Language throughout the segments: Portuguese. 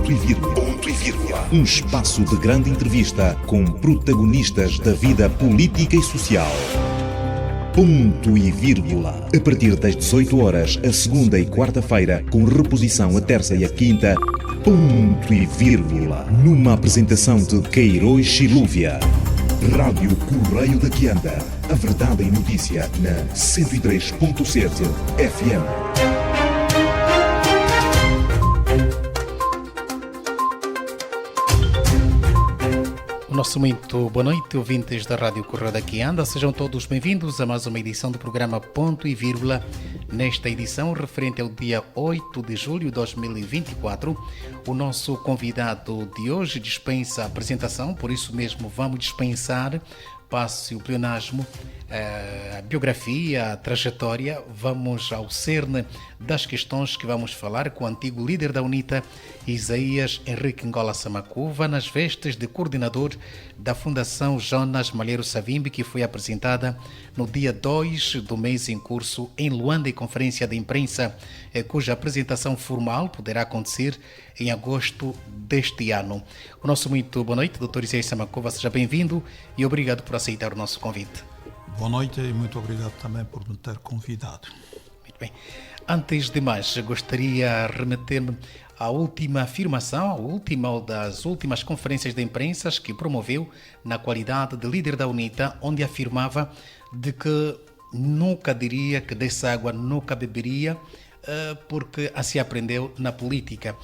Ponto e vírgula. Ponto e vírgula. Um espaço de grande entrevista com protagonistas da vida política e social. Ponto e vírgula. A partir das 18 horas, a segunda e quarta-feira, com reposição a terça e a quinta. Ponto e vírgula. Numa apresentação de Queiroz Silúvia. Rádio Correio da Quianda. A verdade em notícia na 103.7 FM. Nosso muito boa noite, ouvintes da Rádio Correio da Quianda. Sejam todos bem-vindos a mais uma edição do programa Ponto e Vírgula. Nesta edição, referente ao dia 8 de julho de 2024, o nosso convidado de hoje dispensa a apresentação, por isso mesmo vamos dispensar, passe o pleonasmo, a biografia, a trajetória. Vamos ao cerne das questões que vamos falar com o antigo líder da UNITA, Isaías Henrique Ngola Samakuva, nas vestes de coordenador da Fundação Jonas Malheiro Savimbi, que foi apresentada no dia 2 do mês em curso em Luanda, em conferência de imprensa, cuja apresentação formal poderá acontecer em agosto deste ano. O nosso muito boa noite, Dr. Isaías Samakuva, seja bem-vindo e obrigado por aceitar o nosso convite. Boa noite e muito obrigado também por me ter convidado. Muito bem. Antes de mais, gostaria de remeter-me à última afirmação, à última das últimas conferências de imprensa que promoveu na qualidade de líder da UNITA, onde afirmava de que nunca diria que dessa água nunca beberia, porque assim aprendeu na política.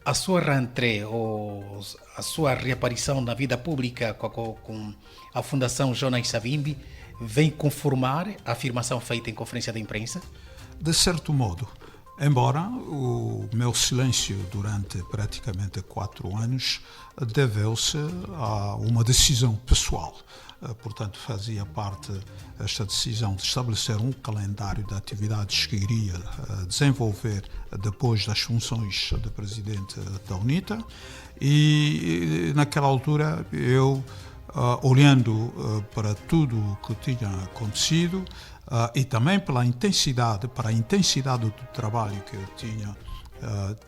A sua rentrée, ou a sua reaparição na vida pública com a Fundação Jonas Savimbi, vem conformar a afirmação feita em conferência de imprensa? De certo modo, embora o meu silêncio durante praticamente 4 anos deveu-se a uma decisão pessoal. Portanto, fazia parte esta decisão de estabelecer um calendário de atividades que iria desenvolver depois das funções de presidente da UNITA, e naquela altura eu, olhando para tudo o que tinha acontecido e também para a intensidade do trabalho que eu tinha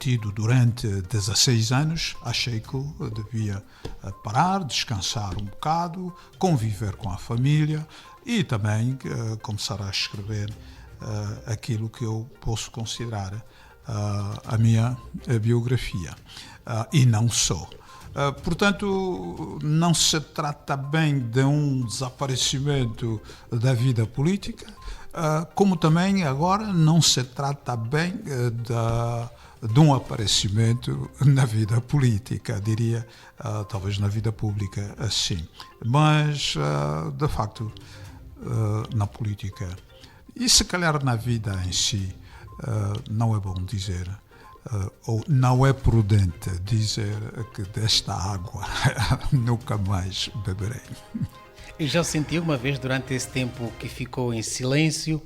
tido durante 16 anos, achei que eu devia parar, descansar um bocado, conviver com a família e também começar a escrever aquilo que eu posso considerar a minha biografia. E não só. Portanto, não se trata bem de um desaparecimento da vida política, como também agora não se trata bem de um aparecimento na vida política, diria, talvez na vida pública assim. Mas, de facto, na política, e se calhar na vida em si, não é bom dizer, ou não é prudente dizer que desta água nunca mais beberei. E já sentiu uma vez durante esse tempo que ficou em silêncio,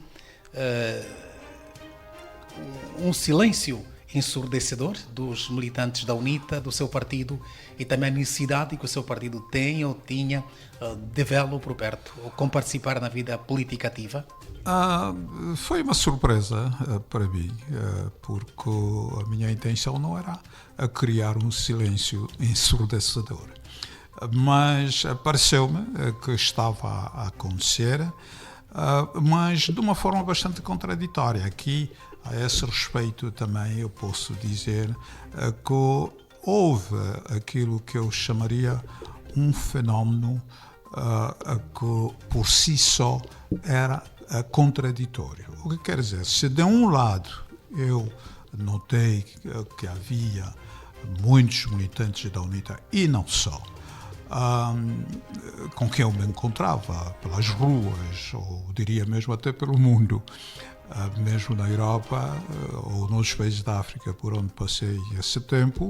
um silêncio ensurdecedor dos militantes da UNITA, do seu partido, e também a necessidade que o seu partido tem ou tinha de vê-lo por perto, ou como participar na vida política ativa? Foi uma surpresa para mim, porque a minha intenção não era criar um silêncio ensurdecedor. Mas pareceu-me que estava a acontecer, mas de uma forma bastante contraditória. Aqui, a esse respeito, também eu posso dizer que houve aquilo que eu chamaria um fenómeno que por si só era contraditório. O que quer dizer? Se de um lado eu notei que havia muitos militantes da UNITA, e não só, com quem eu me encontrava pelas ruas, ou diria mesmo até pelo mundo, mesmo na Europa ou nos países da África por onde passei esse tempo,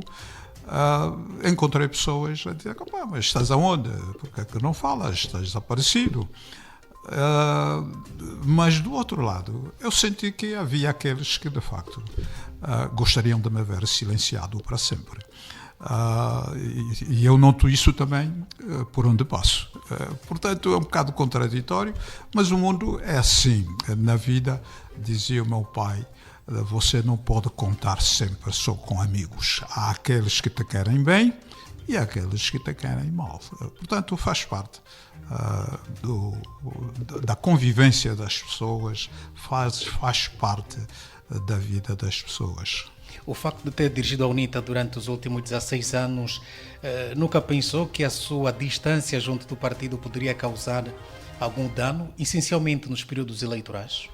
encontrei pessoas a dizer: mas estás aonde? Por que é que não falas? Estás desaparecido. Mas do outro lado, eu senti que havia aqueles que de facto gostariam de me ver silenciado para sempre. E eu noto isso também por onde passo. Portanto, é um bocado contraditório, mas o mundo é assim. Na vida, dizia o meu pai, você não pode contar sempre só com amigos. Há aqueles que te querem bem e há aqueles que te querem mal. Portanto, faz parte da convivência das pessoas, faz parte da vida das pessoas. O facto de ter dirigido a UNITA durante os últimos 16 anos, nunca pensou que a sua distância junto do partido poderia causar algum dano, essencialmente nos períodos eleitorais?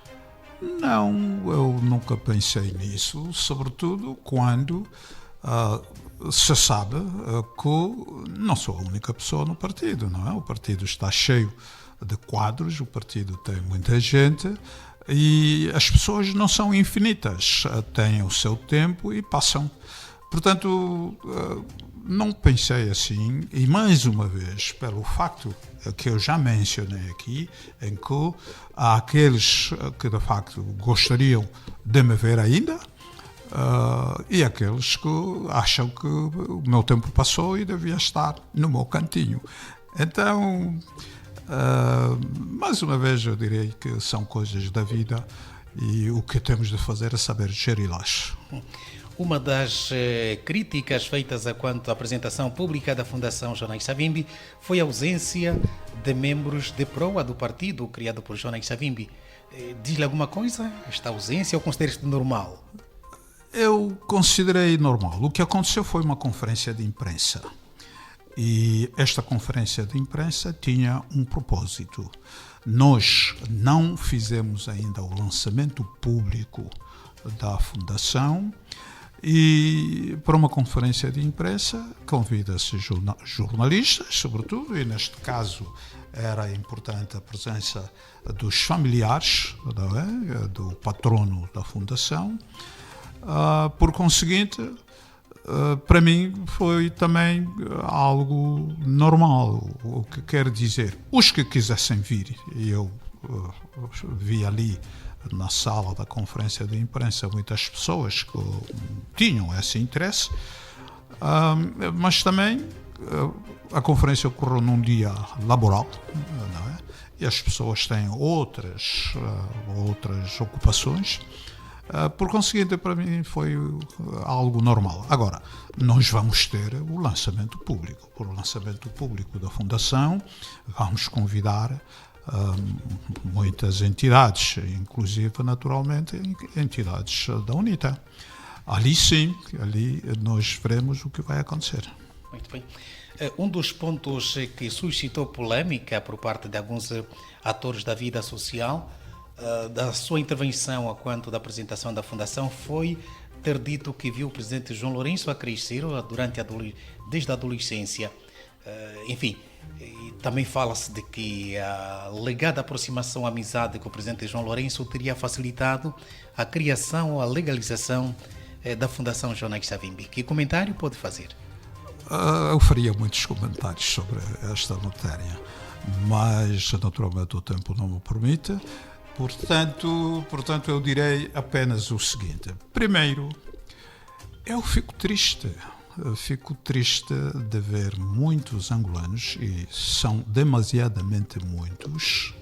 Não, eu nunca pensei nisso, sobretudo quando se sabe que não sou a única pessoa no partido, não é? O partido está cheio de quadros, o partido tem muita gente e as pessoas não são infinitas, têm o seu tempo e passam. Portanto, não pensei assim, e mais uma vez, pelo facto que eu já mencionei aqui, em que há aqueles que de facto gostariam de me ver ainda, e aqueles que acham que o meu tempo passou e devia estar no meu cantinho. Então, mais uma vez eu direi que são coisas da vida e o que temos de fazer é saber geri-las. Uma das críticas feitas quanto à apresentação pública da Fundação Jonas Savimbi foi a ausência de membros de proa do partido criado por Jonas Savimbi. Diz-lhe alguma coisa esta ausência ou considera-se normal? Eu considerei normal. O que aconteceu foi uma conferência de imprensa. E esta conferência de imprensa tinha um propósito. Nós não fizemos ainda o lançamento público da Fundação e para uma conferência de imprensa convida-se jornalistas, sobretudo, e neste caso era importante a presença dos familiares, não é? Do patrono da Fundação. Por conseguinte, para mim foi também algo normal, o que quer dizer, os que quisessem vir, e eu vi ali na sala da conferência de imprensa muitas pessoas que tinham esse interesse, mas também a conferência ocorreu num dia laboral, não é? E as pessoas têm outras ocupações. Por conseguinte, para mim foi algo normal. Agora, nós vamos ter o lançamento público. Por lançamento público da Fundação, vamos convidar muitas entidades, inclusive, naturalmente, entidades da UNITA. Ali sim, ali nós veremos o que vai acontecer. Muito bem. Um dos pontos que suscitou polêmica por parte de alguns atores da vida social da sua intervenção quanto da apresentação da Fundação foi ter dito que viu o presidente João Lourenço a crescer desde a adolescência. Enfim, também fala-se de que a legada aproximação, a amizade com o presidente João Lourenço teria facilitado a criação ou a legalização da Fundação Jonas Savimbi. Que comentário pode fazer? Eu faria muitos comentários sobre esta matéria, mas naturalmente o tempo não me permite. Portanto, eu direi apenas o seguinte. Primeiro, eu fico triste de ver muitos angolanos, e são demasiadamente muitos,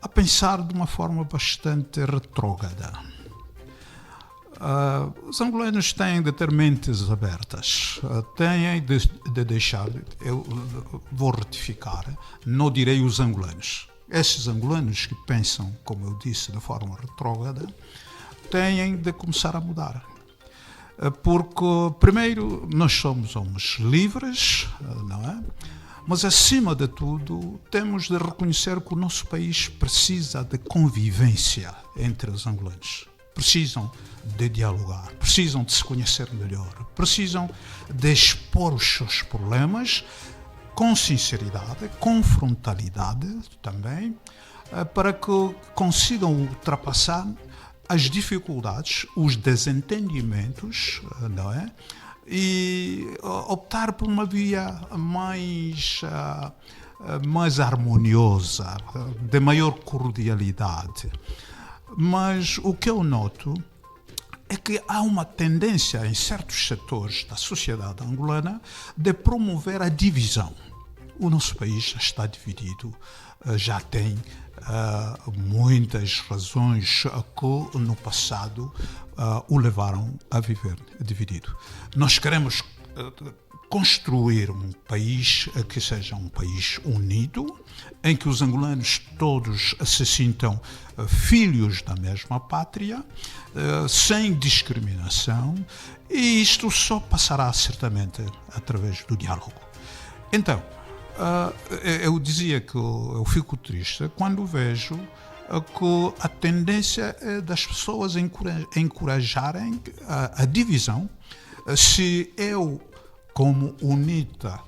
a pensar de uma forma bastante retrógrada. Os angolanos têm de ter mentes abertas, têm de deixar, eu vou retificar, não direi os angolanos. Esses angolanos que pensam, como eu disse, de forma retrógrada, têm de começar a mudar. Porque, primeiro, nós somos homens livres, não é? Mas, acima de tudo, temos de reconhecer que o nosso país precisa de convivência entre os angolanos. Precisam de dialogar, precisam de se conhecer melhor, precisam de expor os seus problemas com sinceridade, com frontalidade também, para que consigam ultrapassar as dificuldades, os desentendimentos, não é? E optar por uma via mais harmoniosa, de maior cordialidade. Mas o que eu noto é que há uma tendência em certos setores da sociedade angolana de promover a divisão. O nosso país já está dividido já tem muitas razões que no passado o levaram a viver dividido. Nós queremos construir um país que seja um país unido, em que os angolanos todos se sintam filhos da mesma pátria, sem discriminação, e isto só passará certamente através do diálogo. Então, eu dizia que eu fico triste quando vejo que a tendência é das pessoas encorajarem a divisão. Se eu, como UNITA,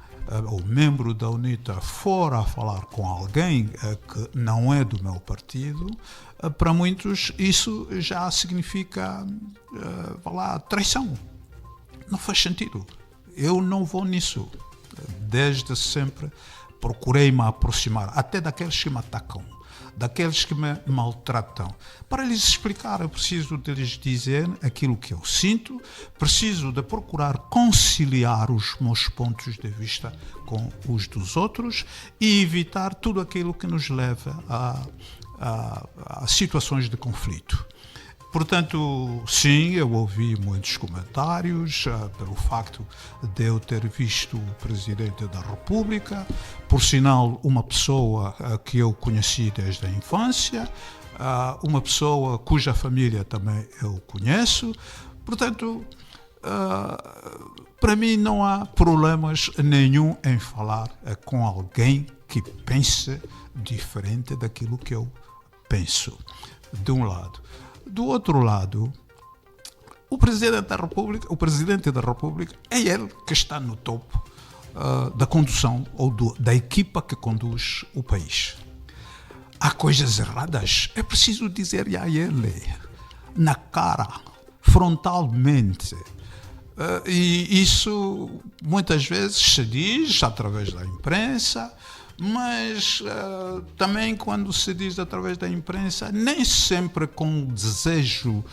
ou membro da UNITA, for a falar com alguém que não é do meu partido, para muitos isso já significa traição. Não faz sentido. Eu não vou nisso. Desde sempre procurei me aproximar até daqueles que me atacam, daqueles que me maltratam. Para lhes explicar, eu preciso de lhes dizer aquilo que eu sinto, preciso de procurar conciliar os meus pontos de vista com os dos outros e evitar tudo aquilo que nos leva a situações de conflito. Portanto, sim, eu ouvi muitos comentários pelo facto de eu ter visto o Presidente da República, por sinal, uma pessoa que eu conheci desde a infância, uma pessoa cuja família também eu conheço. Portanto, para mim não há problemas nenhum em falar com alguém que pense diferente daquilo que eu penso, de um lado. Do outro lado, o Presidente da República é ele que está no topo da condução ou da equipa que conduz o país. Há coisas erradas, é preciso dizer a ele, na cara, frontalmente. E isso muitas vezes se diz através da imprensa, mas também quando se diz através da imprensa, nem sempre com o desejo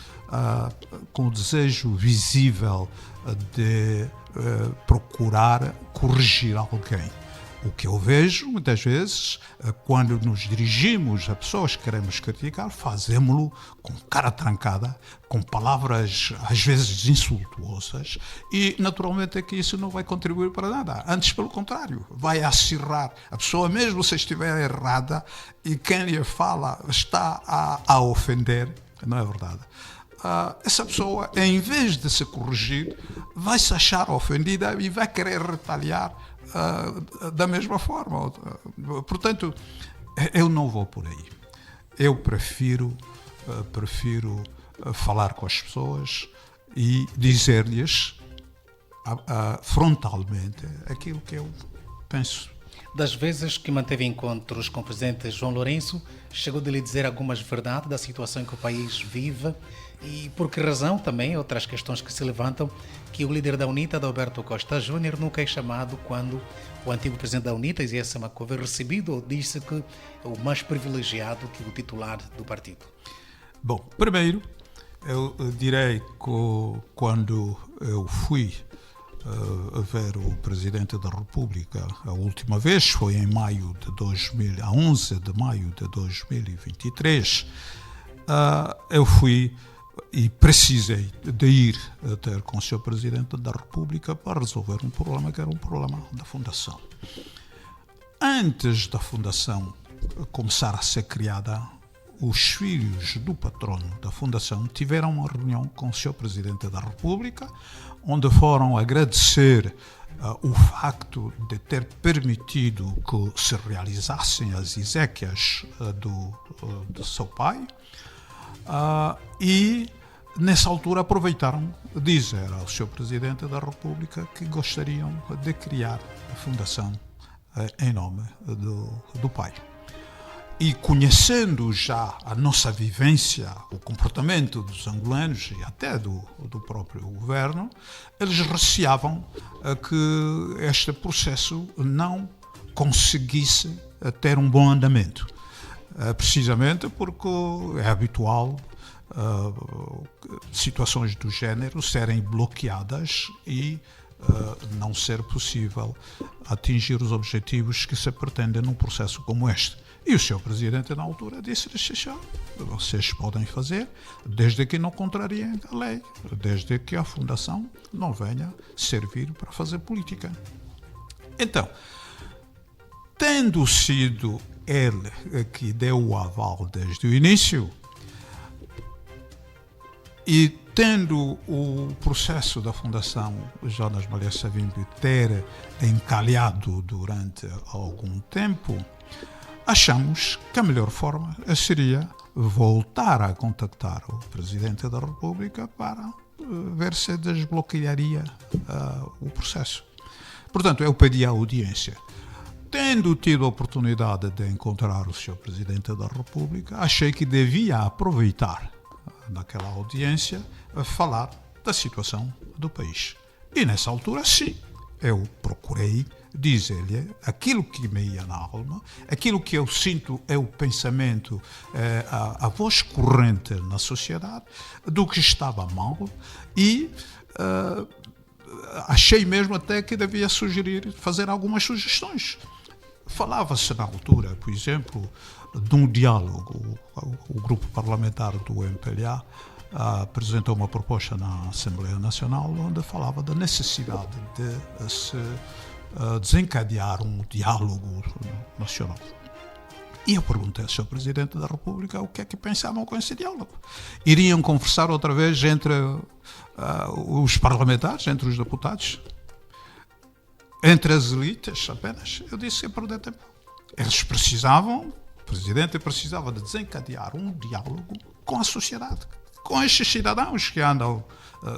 visível de procurar corrigir alguém. O que eu vejo, muitas vezes, quando nos dirigimos a pessoas que queremos criticar, fazemos-lo com cara trancada, com palavras às vezes insultuosas, e naturalmente é que isso não vai contribuir para nada. Antes, pelo contrário, vai acirrar. A pessoa, mesmo se estiver errada, e quem lhe fala está a ofender, não é verdade? Essa pessoa, em vez de se corrigir, vai se achar ofendida e vai querer retaliar da mesma forma. Portanto, eu não vou por aí. Eu prefiro falar com as pessoas e dizer-lhes frontalmente aquilo que eu penso. Das vezes que manteve encontros com o presidente João Lourenço, chegou de lhe dizer algumas verdades da situação em que o país vive e por que razão também, outras questões que se levantam, que o líder da UNITA, Adalberto Costa Júnior, nunca é chamado quando o antigo presidente da UNITA, Isaías Samacova, é recebido ou disse que é o mais privilegiado que o titular do partido. Bom, primeiro, eu direi que quando eu fui a ver o Presidente da República a última vez, foi em a 11 de maio de 2023, eu fui e precisei de ir ter com o Sr. Presidente da República para resolver um problema que era um problema da Fundação. Antes da Fundação começar a ser criada, os filhos do patrono da Fundação tiveram uma reunião com o Sr. Presidente da República, onde foram agradecer o facto de ter permitido que se realizassem as exéquias do seu pai, e nessa altura aproveitaram dizer ao Sr. Presidente da República que gostariam de criar a Fundação em nome do pai. E conhecendo já a nossa vivência, o comportamento dos angolanos e até do próprio governo, eles receavam que este processo não conseguisse ter um bom andamento. Precisamente porque é habitual situações do género serem bloqueadas e não ser possível atingir os objetivos que se pretendem num processo como este. E o Sr. Presidente, na altura, disse-lhes: vocês podem fazer, desde que não contrariem a lei, desde que a Fundação não venha servir para fazer política. Então, tendo sido ele que deu o aval desde o início, e tendo o processo da Fundação Jonas Malheiro Savimbi ter encalhado durante algum tempo, achamos que a melhor forma seria voltar a contactar o Presidente da República para ver se desbloquearia o processo. Portanto, eu pedi a audiência. Tendo tido a oportunidade de encontrar o Sr. Presidente da República, achei que devia aproveitar naquela audiência falar da situação do país. E nessa altura, sim, eu procurei dizer-lhe aquilo que me ia na alma, aquilo que eu sinto é o pensamento, a voz corrente na sociedade, do que estava mal, e achei mesmo até que devia fazer algumas sugestões. Falava-se na altura, por exemplo, de um diálogo. O grupo parlamentar do MPLA apresentou uma proposta na Assembleia Nacional onde falava da necessidade de se desencadear um diálogo nacional. E eu perguntei ao Sr. Presidente da República o que é que pensavam com esse diálogo. Iriam conversar outra vez entre os parlamentares, entre os deputados, entre as elites apenas? Eu disse que ia perder tempo. Eles precisavam, o Presidente precisava de desencadear um diálogo com a sociedade, com estes cidadãos que andam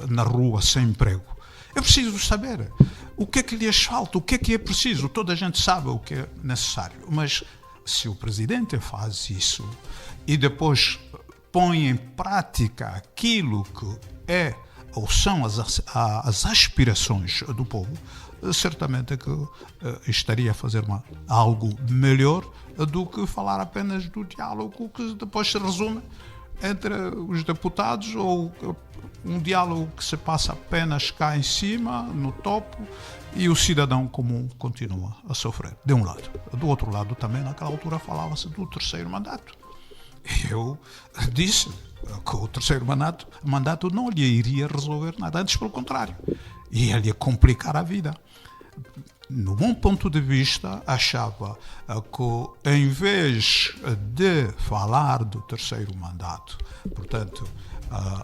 na rua sem emprego. Eu preciso saber o que é que lhes falta, o que é preciso. Toda a gente sabe o que é necessário, mas se o Presidente faz isso e depois põe em prática aquilo que é ou são as aspirações do povo, certamente que estaria a fazer algo melhor do que falar apenas do diálogo que depois se resume entre os deputados, ou um diálogo que se passa apenas cá em cima, no topo, e o cidadão comum continua a sofrer, de um lado. Do outro lado também, naquela altura, falava-se do terceiro mandato. Eu disse que o terceiro mandato não lhe iria resolver nada, antes pelo contrário, ia complicar a vida. No meu ponto de vista, achava que, em vez de falar do terceiro mandato, portanto,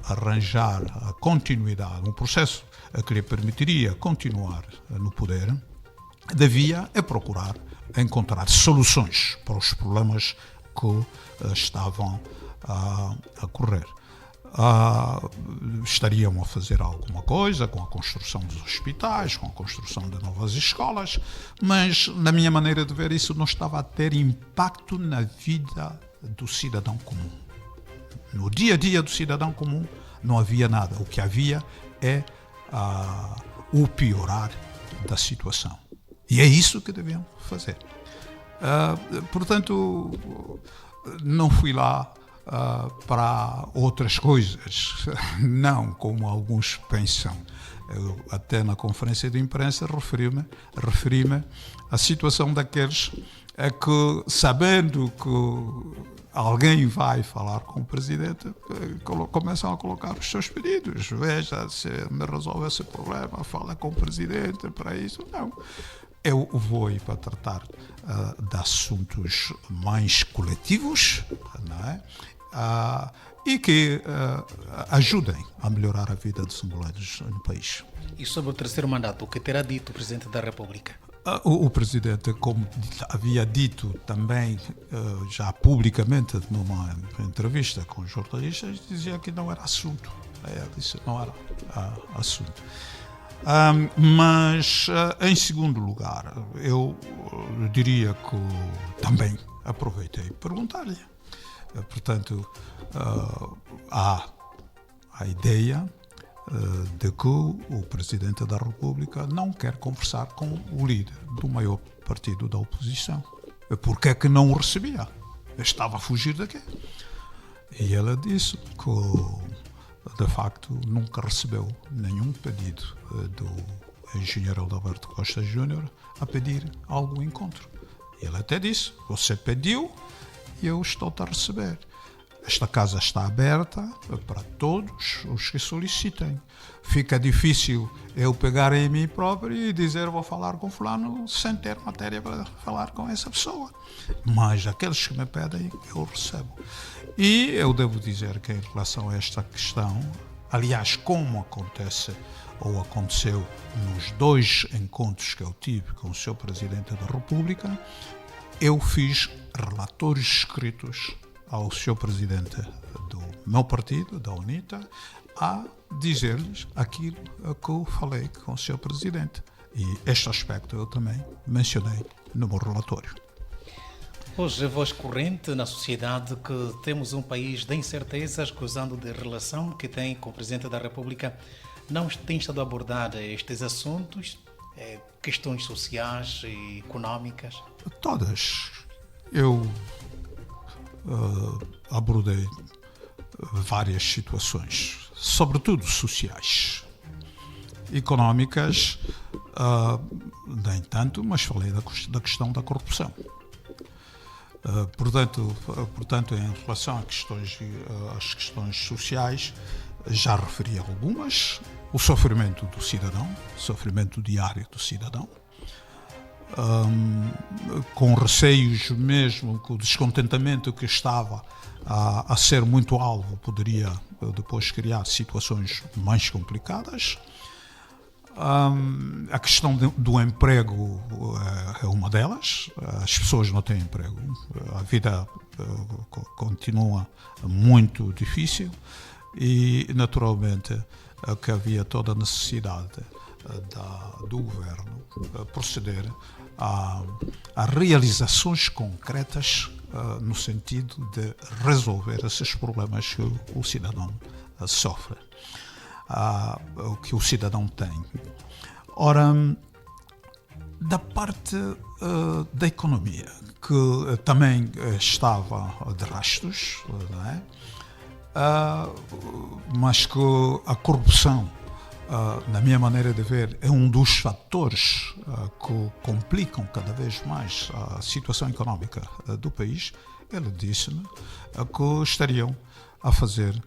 arranjar a continuidade, um processo que lhe permitiria continuar no poder, devia procurar encontrar soluções para os problemas que estavam a ocorrer. Estariam a fazer alguma coisa com a construção dos hospitais, com a construção de novas escolas, mas, na minha maneira de ver, isso não estava a ter impacto na vida do cidadão comum. No dia a dia do cidadão comum não havia nada. O que havia é o piorar da situação. E é isso que deviam fazer. Portanto, não fui lá para outras coisas, não como alguns pensam. Eu, até na conferência de imprensa, referi-me à situação daqueles que, sabendo que alguém vai falar com o Presidente, começam a colocar os seus pedidos. Veja, se me resolve esse problema, fala com o Presidente para isso. Não. Eu vou ir para tratar de assuntos mais coletivos, não é? E que ajudem a melhorar a vida dos angolanos no país. E sobre o terceiro mandato, o que terá dito o Presidente da República? O Presidente, como havia dito também já publicamente numa entrevista com os jornalistas, dizia que não era assunto. Isso não era assunto. Mas, em segundo lugar, eu diria que também aproveitei para perguntar-lhe. Portanto, há a ideia de que o Presidente da República não quer conversar com o líder do maior partido da oposição. Por que é que não o recebia? Estava a fugir de quê? E ela disse que, de facto, nunca recebeu nenhum pedido do engenheiro Adalberto Costa Júnior a pedir algum encontro. Ele até disse, você pediu e eu estou-te a receber. Esta casa está aberta para todos os que solicitem. Fica difícil eu pegar em mim próprio e dizer vou falar com fulano sem ter matéria para falar com essa pessoa. Mas aqueles que me pedem, eu recebo. E eu devo dizer que em relação a esta questão, aliás, como acontece ou aconteceu nos 2 encontros que eu tive com o Sr. Presidente da República, eu fiz relatórios escritos ao Sr. Presidente do meu partido, da UNITA, a dizer-lhes aquilo que eu falei com o Sr. Presidente. E este aspecto eu também mencionei no meu relatório. Hoje é voz corrente na sociedade que temos um país de incertezas, gozando de relação que tem com o Presidente da República. Não tem estado a abordar estes assuntos, questões sociais e económicas? Todas. Eu abordei várias situações, sobretudo sociais. Económicas, nem tanto, mas falei da questão da corrupção. Portanto, em relação às questões sociais, já referi algumas. O sofrimento do cidadão, o sofrimento diário do cidadão, com receios mesmo que o descontentamento que estava a ser muito alvo poderia depois criar situações mais complicadas. A questão do emprego é uma delas. As pessoas não têm emprego. A vida continua muito difícil e, naturalmente, que havia toda a necessidade do governo proceder a realizações concretas no sentido de resolver esses problemas que o cidadão sofre, que o cidadão tem. Ora, da parte da economia, que também estava de rastos, não é? Mas que a corrupção, na minha maneira de ver, é um dos fatores que complicam cada vez mais a situação económica do país. Ele disse-me que estariam a fazer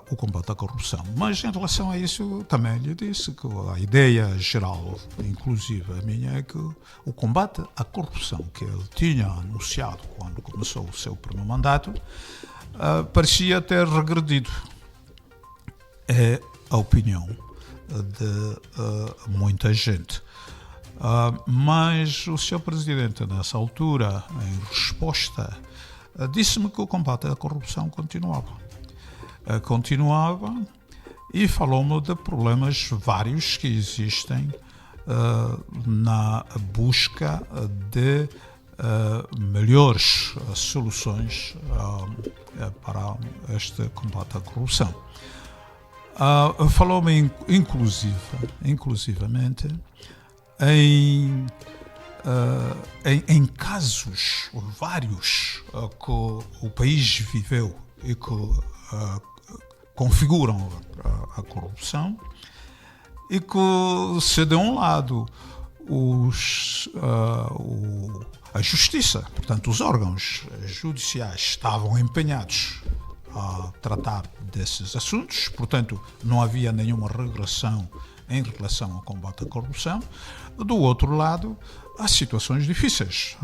o combate à corrupção. Mas em relação a isso, também lhe disse que a ideia geral, inclusive a minha, é que o combate à corrupção que ele tinha anunciado quando começou o seu primeiro mandato parecia ter regredido. É a opinião de muita gente. Mas o Sr. Presidente, nessa altura, em resposta, disse-me que o combate à corrupção continuava e falou-me de problemas vários que existem na busca de melhores soluções para este combate à corrupção. Falou-me inclusivamente em casos vários que o país viveu e que configuram a corrupção, e que, se de um lado a justiça, portanto os órgãos judiciais, estavam empenhados a tratar desses assuntos, portanto não havia nenhuma regressão em relação ao combate à corrupção, do outro lado há situações difíceis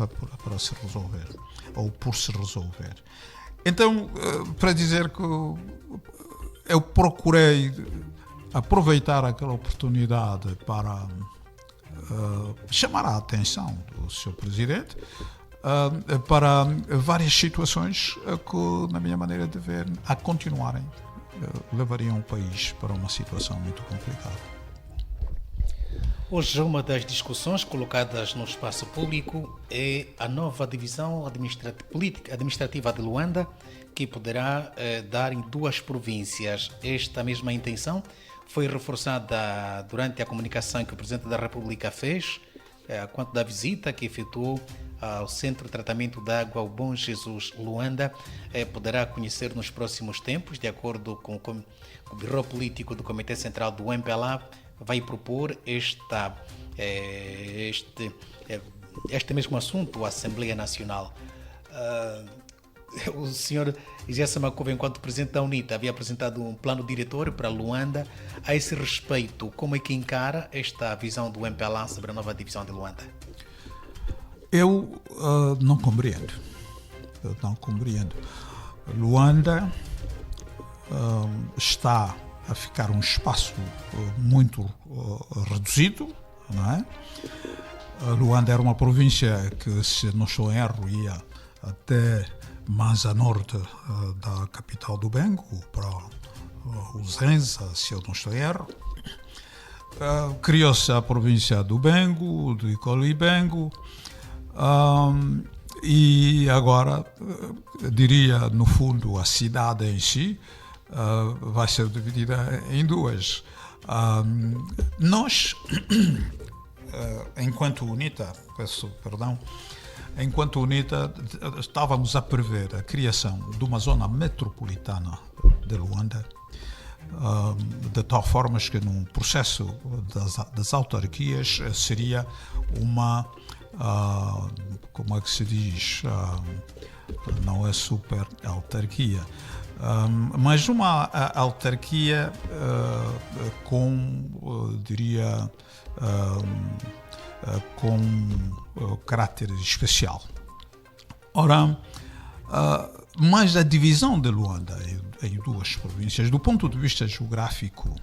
para se resolver, ou por se resolver. Então, para dizer que eu procurei aproveitar aquela oportunidade para chamar a atenção do Sr. Presidente para várias situações que, na minha maneira de ver, a continuarem, levariam o país para uma situação muito complicada. Hoje, uma das discussões colocadas no espaço público é a nova divisão administrativa de Luanda, que poderá dar em 2 províncias. Esta mesma intenção foi reforçada durante a comunicação que o Presidente da República fez, quanto da visita que efetuou ao Centro de Tratamento de Água, o Bom Jesus Luanda. Poderá conhecer nos próximos tempos, de acordo com o Biro Político do Comitê Central do MPLA, vai propor este mesmo assunto, a Assembleia Nacional. O senhor Jesse Makova, enquanto presidente da UNITA, havia apresentado um plano diretor para Luanda. A esse respeito, como é que encara esta visão do MPLA sobre a nova divisão de Luanda? Eu não compreendo. Eu não compreendo. Luanda está a ficar um espaço muito reduzido, não é? Luanda era uma província que, se não estou em erro, ia até mais a norte da capital do Bengo, para Uzenza, se eu não estou em erro. Criou-se a província do Bengo, do Icoli-Bengo, e agora, diria, no fundo, a cidade em si vai ser dividida em duas. Nós, enquanto UNITA, enquanto UNITA, estávamos a prever a criação de uma zona metropolitana de Luanda, de tal forma que num processo das autarquias seria uma, como é que se diz, não é super autarquia, mas uma autarquia com, diria, com caráter especial. Ora, mas a divisão de Luanda em duas províncias, do ponto de vista geográfico,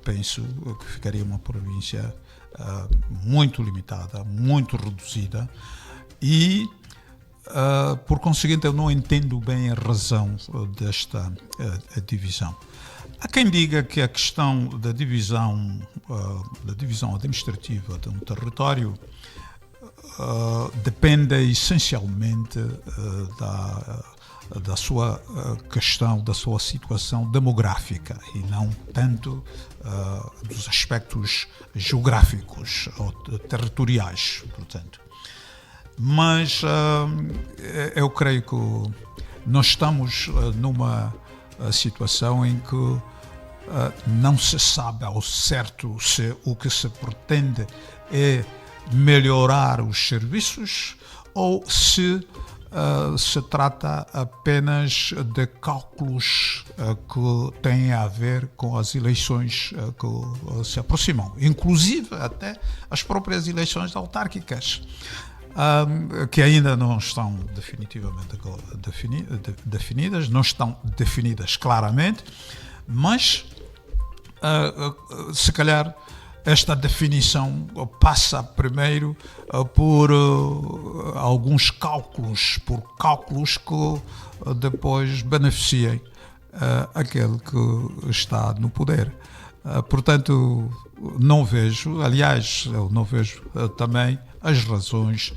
penso que ficaria uma província muito limitada, muito reduzida, e por conseguinte eu não entendo bem a razão desta divisão. Há quem diga que a questão da divisão administrativa de um território depende essencialmente da sua questão, da sua situação demográfica e não tanto dos aspectos geográficos ou territoriais, portanto. Mas eu creio que nós estamos numa situação em que não se sabe ao certo se o que se pretende é melhorar os serviços ou se se trata apenas de cálculos que têm a ver com as eleições que se aproximam, inclusive até as próprias eleições autárquicas, que ainda não estão definitivamente definidas, não estão definidas claramente, mas se calhar esta definição passa primeiro por alguns cálculos, que depois beneficiem aquele que está no poder. Portanto, não vejo, aliás, eu não vejo também as razões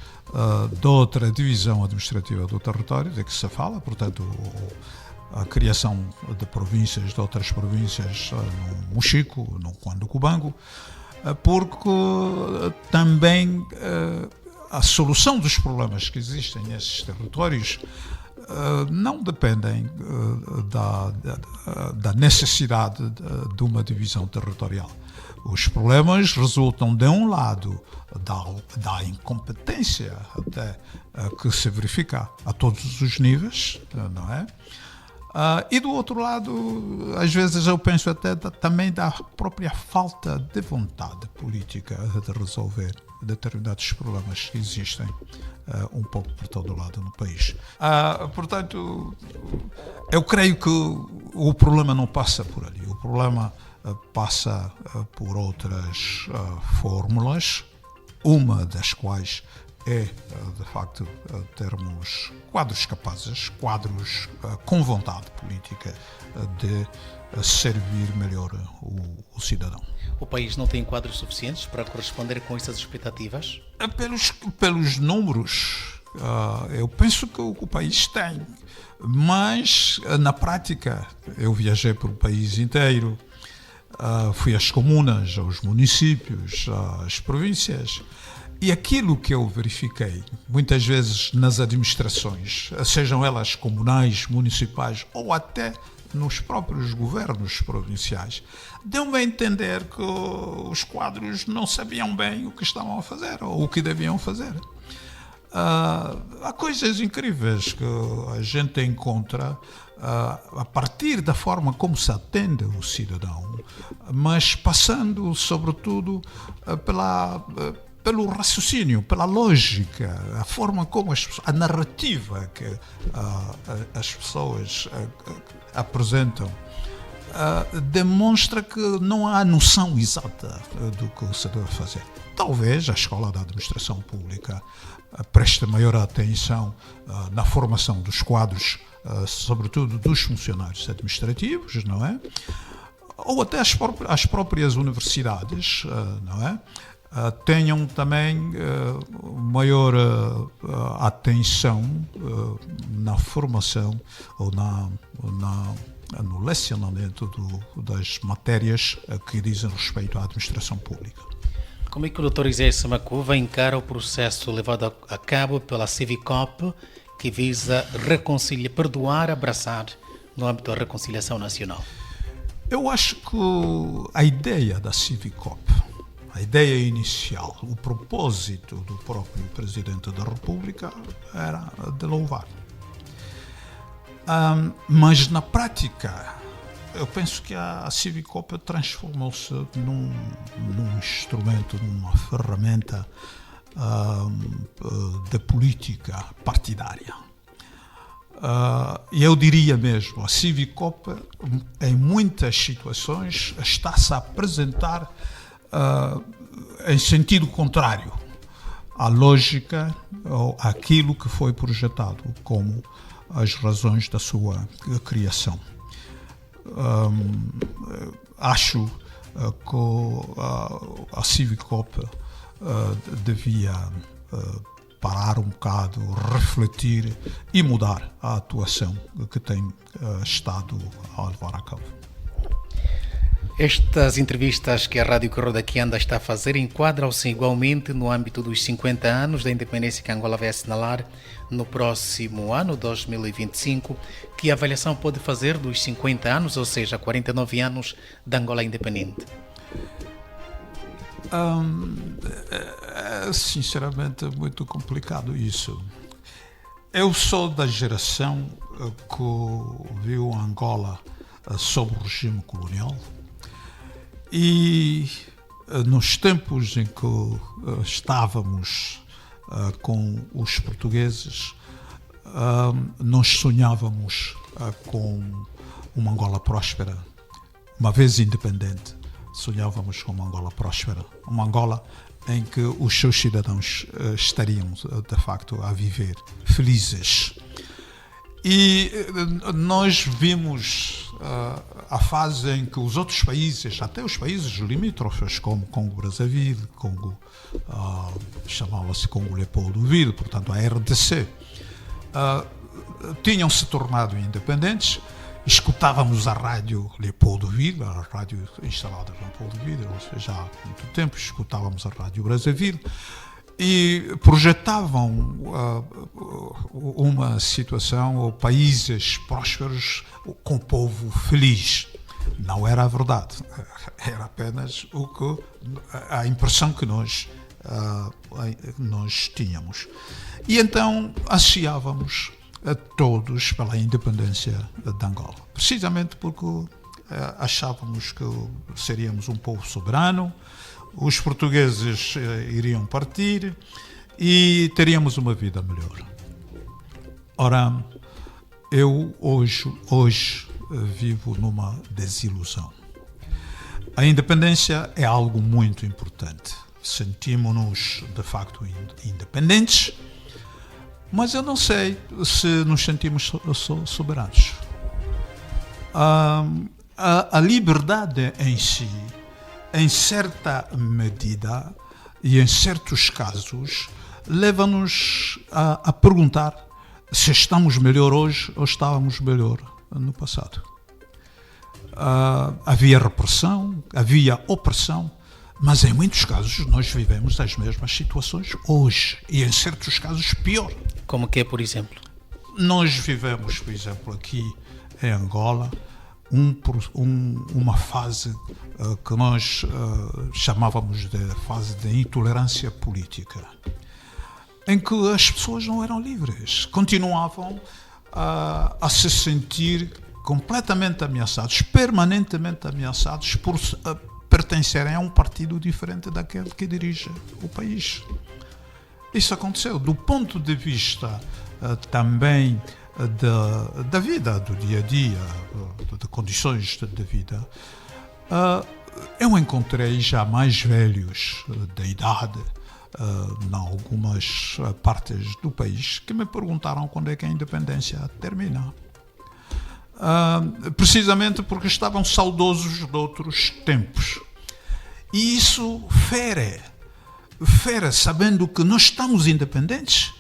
de outra divisão administrativa do território de que se fala, portanto, a criação de províncias, de outras províncias no Mochico, no Cuando-Cubango, porque também a solução dos problemas que existem nesses territórios não dependem da necessidade de uma divisão territorial. Os problemas resultam, de um lado, da incompetência até que se verifica a todos os níveis, não é? E do outro lado, às vezes eu penso até também da própria falta de vontade política de resolver determinados problemas que existem um pouco por todo lado no país. Portanto, eu creio que o problema não passa por ali. O problema passa por outras fórmulas, uma das quais é, de facto, termos quadros capazes, quadros com vontade política de servir melhor o cidadão. O país não tem quadros suficientes para corresponder com essas expectativas? Pelos números, eu penso que o país tem, mas na prática eu viajei pelo país inteiro, fui às comunas, aos municípios, às províncias. E aquilo que eu verifiquei, muitas vezes nas administrações, sejam elas comunais, municipais ou até nos próprios governos provinciais, deu-me a entender que os quadros não sabiam bem o que estavam a fazer ou o que deviam fazer. há coisas incríveis que a gente encontra a partir da forma como se atende o cidadão, mas passando, sobretudo, pelo raciocínio, pela lógica, a forma como a narrativa que as pessoas apresentam, demonstra que não há noção exata do que se deve fazer. Talvez a Escola da Administração Pública preste maior atenção na formação dos quadros, sobretudo dos funcionários administrativos, não é? Ou até as próprias universidades, não é? Tenham também maior atenção na formação ou no lecionamento das matérias que dizem respeito à administração pública. Como é que o Dr. Isaías Samacuva encara o processo levado a cabo pela Civicop, que visa perdoar, abraçar no âmbito da reconciliação nacional? Eu acho que a ideia da Civicop, a ideia inicial, o propósito do próprio Presidente da República era de louvar. Mas na prática, eu penso que a Civicop transformou-se num instrumento, numa ferramenta de política partidária. E eu diria mesmo, a Civicop, em muitas situações, está-se a apresentar em sentido contrário à lógica ou àquilo que foi projetado como as razões da sua criação. Acho que a Civicop devia parar um bocado, refletir e mudar a atuação que tem estado a levar a cabo. Estas entrevistas que a Rádio Correio daqui anda está a fazer enquadram-se igualmente no âmbito dos 50 anos da independência que Angola vai assinalar no próximo ano, 2025. Que avaliação pode fazer dos 50 anos, ou seja, 49 anos da Angola independente? É sinceramente muito complicado isso. Eu sou da geração que viu Angola sob o regime colonial. E nos tempos em que estávamos com os portugueses, nós sonhávamos com uma Angola próspera. Uma vez independente, sonhávamos com uma Angola próspera. Uma Angola em que os seus cidadãos estariam, de facto, a viver felizes. E nós vimos a fase em que os outros países, até os países limítrofes, como Congo-Brazzaville, chamava-se Congo-Leopoldville, portanto a RDC, tinham se tornado independentes. Escutávamos a rádio Leopoldville, a rádio instalada em Leopoldville, ou seja, há muito tempo escutávamos a rádio Brazzaville, e projetavam uma situação, ou países prósperos com o povo feliz. Não era a verdade, era apenas a impressão que nós tínhamos. E então ansiávamos todos pela independência de Angola, precisamente porque achávamos que seríamos um povo soberano, os portugueses iriam partir e teríamos uma vida melhor. Ora, eu hoje vivo numa desilusão. A independência é algo muito importante. Sentimos-nos, de facto, independentes, mas eu não sei se nos sentimos soberanos. A liberdade em si, em certa medida e em certos casos, leva-nos a perguntar se estamos melhor hoje ou estávamos melhor no passado. Havia repressão, havia opressão, mas em muitos casos nós vivemos as mesmas situações hoje e em certos casos pior. Como que é, por exemplo? Nós vivemos, por exemplo, aqui em Angola, uma fase que nós chamávamos de fase de intolerância política. em que as pessoas não eram livres, continuavam a se sentir completamente ameaçados, permanentemente ameaçados por pertencerem a um partido diferente daquele que dirige o país. Isso aconteceu. Do ponto de vista também da vida, do dia a dia, de condições de vida, eu encontrei já mais velhos de idade em algumas partes do país que me perguntaram quando é que a independência termina. Precisamente porque estavam saudosos de outros tempos. E isso fere, sabendo que nós estamos independentes,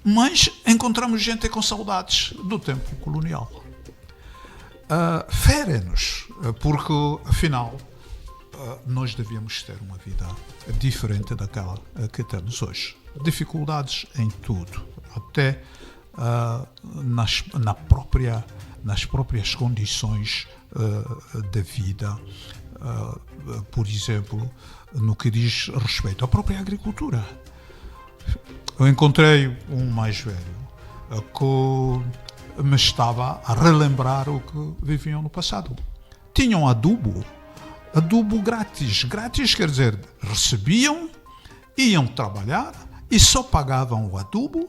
mas encontramos gente com saudades do tempo colonial. Fere-nos, porque, afinal, nós devíamos ter uma vida diferente daquela que temos hoje. Dificuldades em tudo, até nas próprias condições de vida, por exemplo, no que diz respeito à própria agricultura. Eu encontrei um mais velho que me estava a relembrar o que viviam no passado. Tinham adubo grátis. Grátis quer dizer, recebiam, iam trabalhar e só pagavam o adubo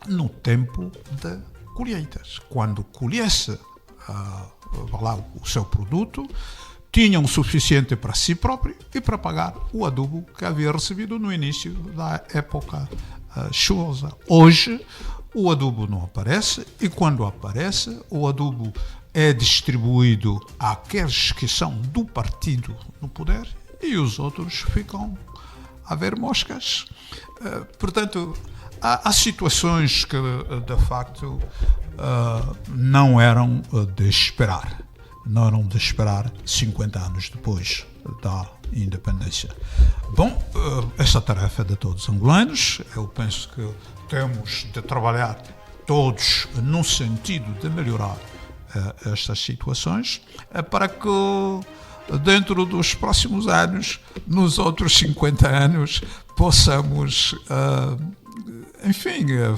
no tempo de colheitas. Quando colhesse o seu produto, tinham o suficiente para si próprio e para pagar o adubo que havia recebido no início da época chuvosa. Hoje, o adubo não aparece e quando aparece, o adubo é distribuído àqueles que são do partido no poder e os outros ficam a ver moscas. Portanto, há situações que, de facto, não eram de esperar. Não eram de esperar 50 anos depois da independência. Bom, essa tarefa é de todos os angolanos. Eu penso que temos de trabalhar todos no sentido de melhorar estas situações para que dentro dos próximos anos, nos outros 50 anos, possamos,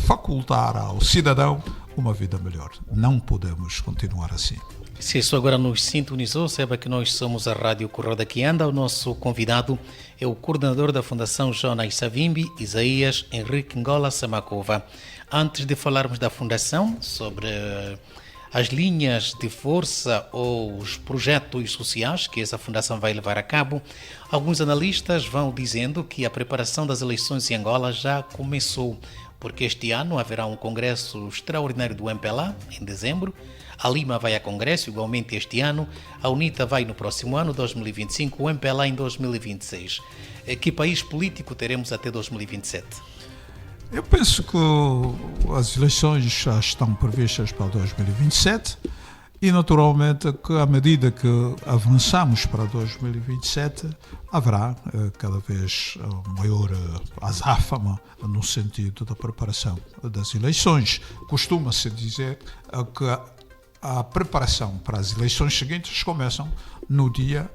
facultar ao cidadão uma vida melhor. Não podemos continuar assim. Se isso agora nos sintonizou, saiba que nós somos a Rádio Correio daqui anda. O nosso convidado é o coordenador da Fundação Jonas Savimbi, Isaías Henrique Ngola Samakova. Antes de falarmos da Fundação, sobre as linhas de força ou os projetos sociais que essa fundação vai levar a cabo, alguns analistas vão dizendo que a preparação das eleições em Angola já começou, porque este ano haverá um congresso extraordinário do MPLA, em dezembro. A Lima vai a congresso, igualmente este ano. A UNITA vai no próximo ano, 2025. O MPLA em 2026. Que país político teremos até 2027? Eu penso que as eleições já estão previstas para 2027 e, naturalmente, que à medida que avançamos para 2027, haverá cada vez maior azáfama no sentido da preparação das eleições. Costuma-se dizer que a preparação para as eleições seguintes começam no dia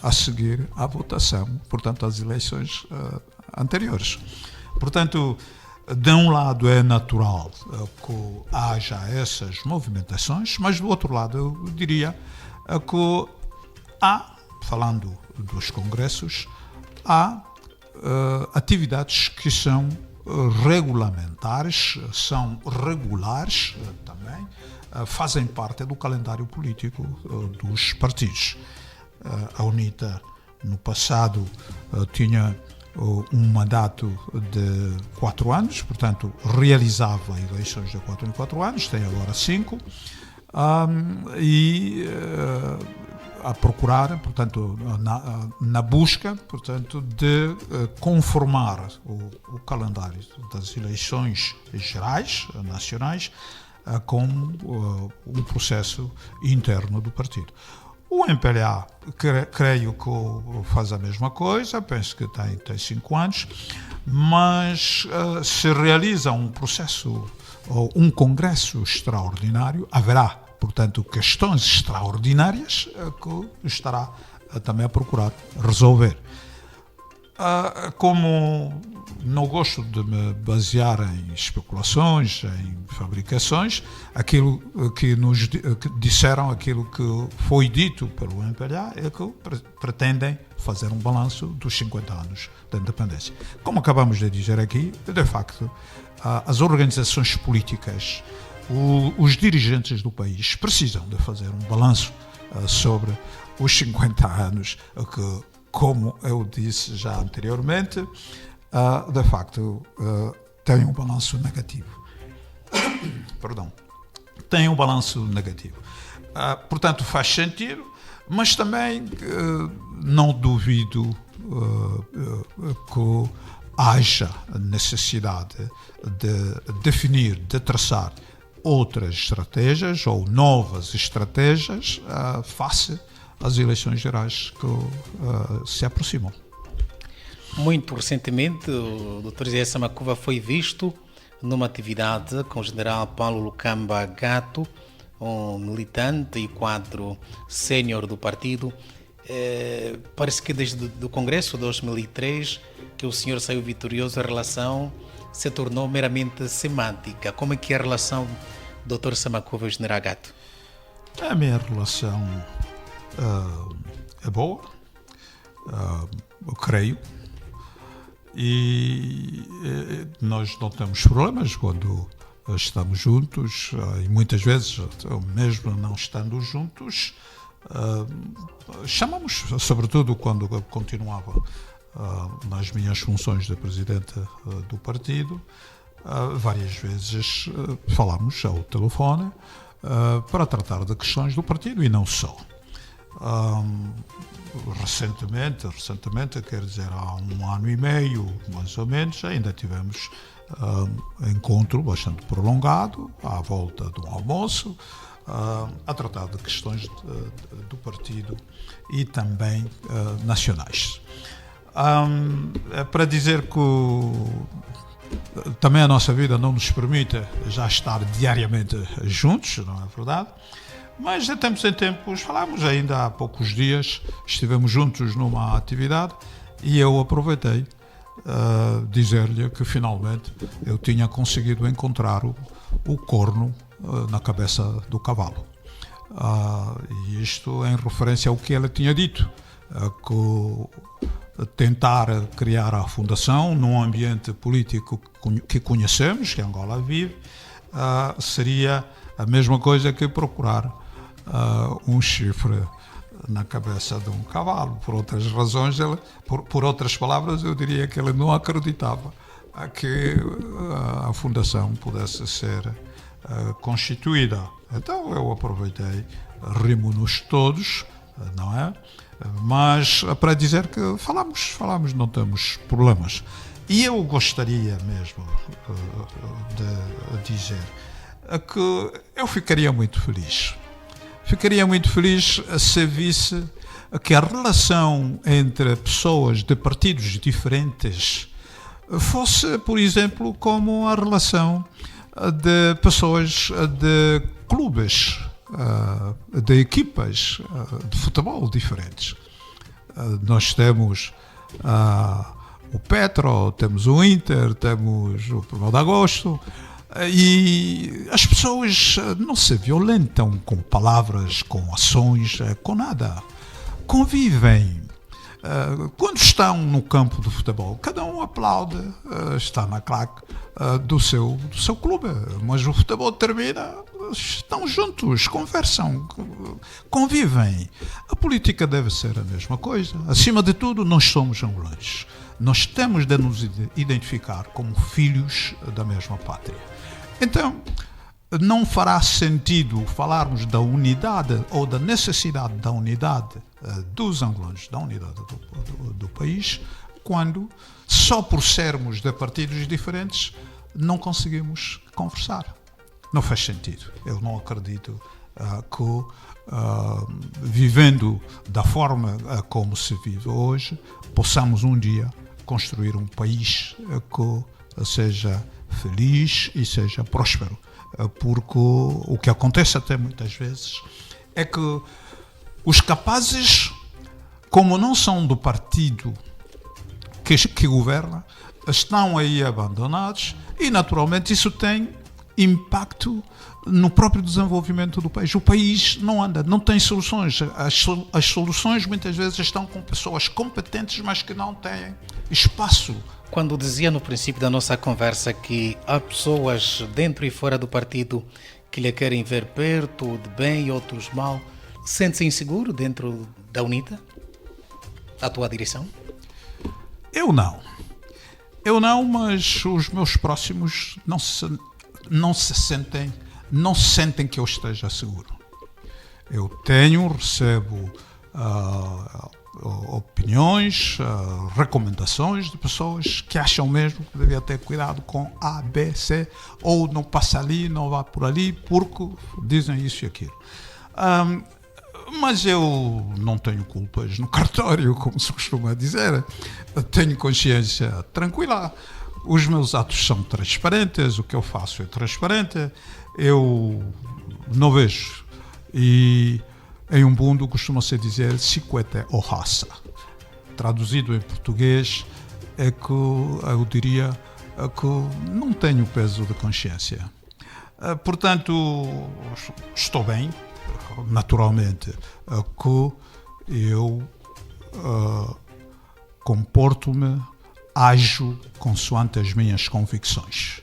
a seguir à votação, portanto, as eleições anteriores. Portanto, de um lado é natural que haja essas movimentações, mas do outro lado eu diria que falando dos congressos, há atividades que são regulamentares, são regulares também, fazem parte do calendário político dos partidos. A UNITA, no passado, tinha um mandato de 4 anos, portanto, realizava eleições de 4 em 4 anos, tem agora 5, a procurar, portanto, na busca, portanto, de conformar o calendário das eleições gerais, nacionais, com um processo interno do partido. O MPLA, creio que faz a mesma coisa, penso que tem 5 anos, mas se realiza um processo ou um congresso extraordinário, haverá, portanto, questões extraordinárias que estará também a procurar resolver. Como não gosto de me basear em especulações, em fabricações, aquilo que nos disseram, aquilo que foi dito pelo MPLA é que pretendem fazer um balanço dos 50 anos da independência. Como acabamos de dizer aqui, de facto, as organizações políticas, os dirigentes do país precisam de fazer um balanço sobre os 50 anos que, como eu disse já anteriormente, de facto, tem um balanço negativo. Perdão. Tem um balanço negativo. Portanto, faz sentido, mas também não duvido que haja necessidade de definir, de traçar outras estratégias ou novas estratégias face às eleições gerais que se aproximam. Muito recentemente, o Dr. Zé Samakuva foi visto numa atividade com o general Paulo Lukamba Gato, um militante e quadro sénior do partido. Parece que desde o Congresso de 2003 que o senhor saiu vitorioso, a relação se tornou meramente semântica. Como é que é a relação do Dr. Samakuva e o general Gato? A minha relação é boa, eu creio, e nós não temos problemas quando estamos juntos, e muitas vezes, mesmo não estando juntos, chamamos, sobretudo quando eu continuava nas minhas funções de presidente do partido, várias vezes falámos ao telefone para tratar de questões do partido e não só. Recentemente, quer dizer, há 1 ano e meio, mais ou menos, ainda tivemos encontro bastante prolongado, à volta do almoço, a tratar de questões do partido e também nacionais. Para dizer que também a nossa vida não nos permite já estar diariamente juntos, não é verdade? Mas de tempos em tempos falámos, ainda há poucos dias estivemos juntos numa atividade e eu aproveitei dizer-lhe que finalmente eu tinha conseguido encontrar o corno na cabeça do cavalo. E isto em referência ao que ela tinha dito, que tentar criar a fundação num ambiente político que conhecemos, que Angola vive, seria a mesma coisa que procurar um chifre na cabeça de um cavalo. Por outras razões, por outras palavras, eu diria que ele não acreditava que a fundação pudesse ser constituída. Então eu aproveitei, rimos-nos todos, não é? Mas para dizer que falamos, não temos problemas. E eu gostaria mesmo de dizer que eu ficaria muito feliz. Ficaria muito feliz se visse que a relação entre pessoas de partidos diferentes fosse, por exemplo, como a relação de pessoas de clubes, de equipas de futebol diferentes. Nós temos o Petro, temos o Inter, temos o 1º de Agosto, e as pessoas não se violentam com palavras, com ações, com nada. Convivem. Quando estão no campo de futebol, cada um aplaude, está na claque do seu clube, mas o futebol termina, estão juntos, conversam, convivem. A política deve ser a mesma coisa. Acima de tudo, nós somos angolanos. Nós temos de nos identificar como filhos da mesma pátria. Então, não fará sentido falarmos da unidade ou da necessidade da unidade dos angolanos, da unidade do país, quando, só por sermos de partidos diferentes, não conseguimos conversar. Não faz sentido. Eu não acredito que, vivendo da forma como se vive hoje, possamos um dia construir um país que seja feliz e seja próspero. Porque o que acontece até muitas vezes é que os capazes, como não são do partido que governa estão aí abandonados e, naturalmente, isso tem impacto no próprio desenvolvimento do país. O país não anda, não tem soluções. As soluções muitas vezes estão com pessoas competentes, mas que não têm espaço. Quando dizia no princípio da nossa conversa que há pessoas dentro e fora do partido que lhe querem ver perto, de bem e outros mal, sente-se inseguro dentro da UNITA? A tua direção? Eu não, mas os meus próximos não sentem que eu esteja seguro. Eu recebo opiniões, recomendações de pessoas que acham mesmo que devia ter cuidado com A, B, C, ou não passa ali, não vá por ali, porque dizem isso e aquilo. Mas eu não tenho culpas no cartório, como se costuma dizer. Eu tenho consciência tranquila. Os meus atos são transparentes, o que eu faço é transparente. Eu não vejo. E em um mundo costuma-se dizer "siquete ou raça". Traduzido em português, é que eu diria que não tenho peso de consciência. Portanto, estou bem. Naturalmente, que eu comporto-me, ajo consoante as minhas convicções.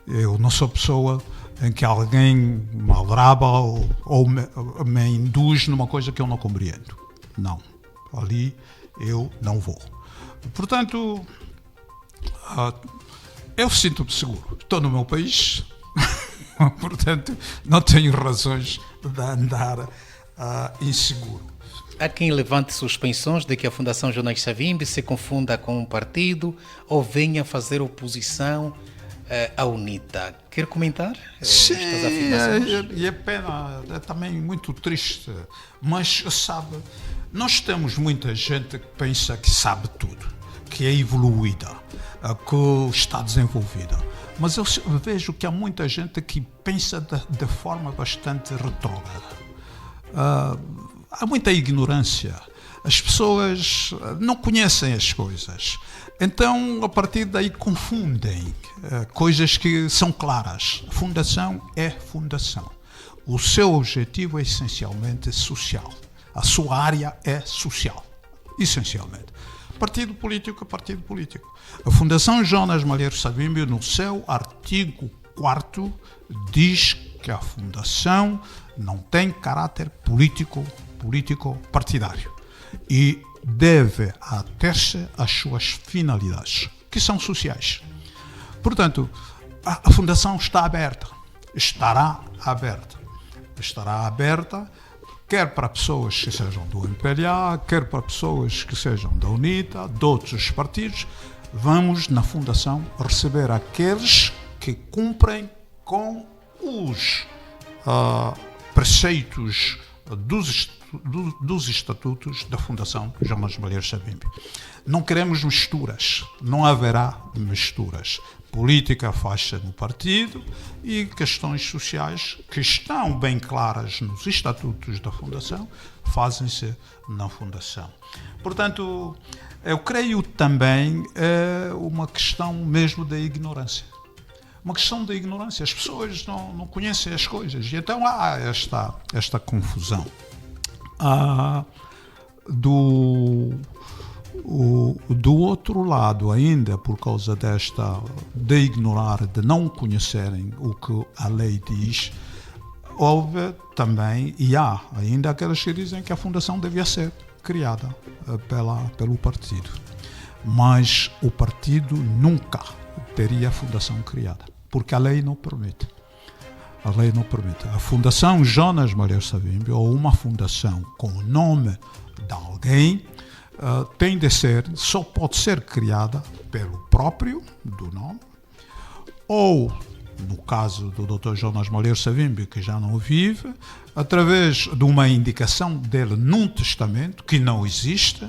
Eu não sou pessoa em que alguém me aldraba ou me induz numa coisa que eu não compreendo. Não. Ali eu não vou. Portanto, eu sinto-me seguro. Estou no meu país. Portanto, não tenho razões de andar inseguro. Há quem levante suspensões de que a Fundação Jonas Savimbi se confunda com um partido ou venha fazer oposição à UNITA. Quer comentar Sim, estas afirmações? E é pena, é também muito triste. Mas, sabe, nós temos muita gente que pensa que sabe tudo, que é evoluída, que está desenvolvida. Mas eu vejo que há muita gente que pensa de forma bastante retrógrada. Há muita ignorância. As pessoas não conhecem as coisas. Então, a partir daí, confundem coisas que são claras. A fundação é fundação. O seu objetivo é essencialmente social. A sua área é social, essencialmente. Partido político é partido político. A Fundação Jonas Malheiro Savimbi, no seu artigo 4º, diz que a Fundação não tem caráter político-partidário e deve ater-se às suas finalidades, que são sociais. Portanto, a Fundação está aberta, estará aberta, quer para pessoas que sejam do MPLA, quer para pessoas que sejam da UNITA, de outros partidos. Vamos, na Fundação, receber aqueles que cumprem com os preceitos dos estatutos da Fundação Jonas Malheiro Savimbi. Não queremos misturas, não haverá misturas. Política faz-se no partido e questões sociais que estão bem claras nos estatutos da Fundação fazem-se na Fundação. Portanto, eu creio também uma questão mesmo da ignorância. Uma questão da ignorância. As pessoas não conhecem as coisas e então há esta confusão. Do outro lado, ainda por causa de ignorar, de não conhecerem o que a lei diz, houve também, e há ainda aqueles que dizem que a Fundação devia ser criada pelo partido. Mas o partido nunca teria a Fundação criada, porque a lei não permite. A lei não permite. A Fundação Jonas Malheiro Savimbi, ou uma fundação com o nome de alguém, só pode ser criada pelo próprio do nome, ou, no caso do Dr. Jonas Malheiro Savimbi, que já não vive, através de uma indicação dele num testamento que não existe,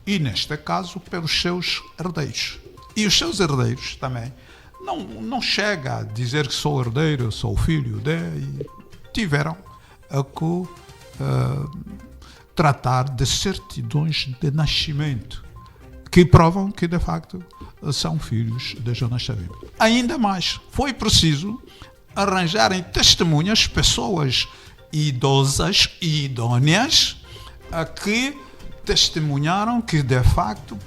e, neste caso, pelos seus herdeiros. E os seus herdeiros também não chega a dizer que sou herdeiro, sou filho de, e tiveram que tratar de certidões de nascimento que provam que, de facto, são filhos de Jonas Savimbi. Ainda mais, foi preciso arranjarem testemunhas, pessoas idosas e idôneas, que testemunharam que, de facto,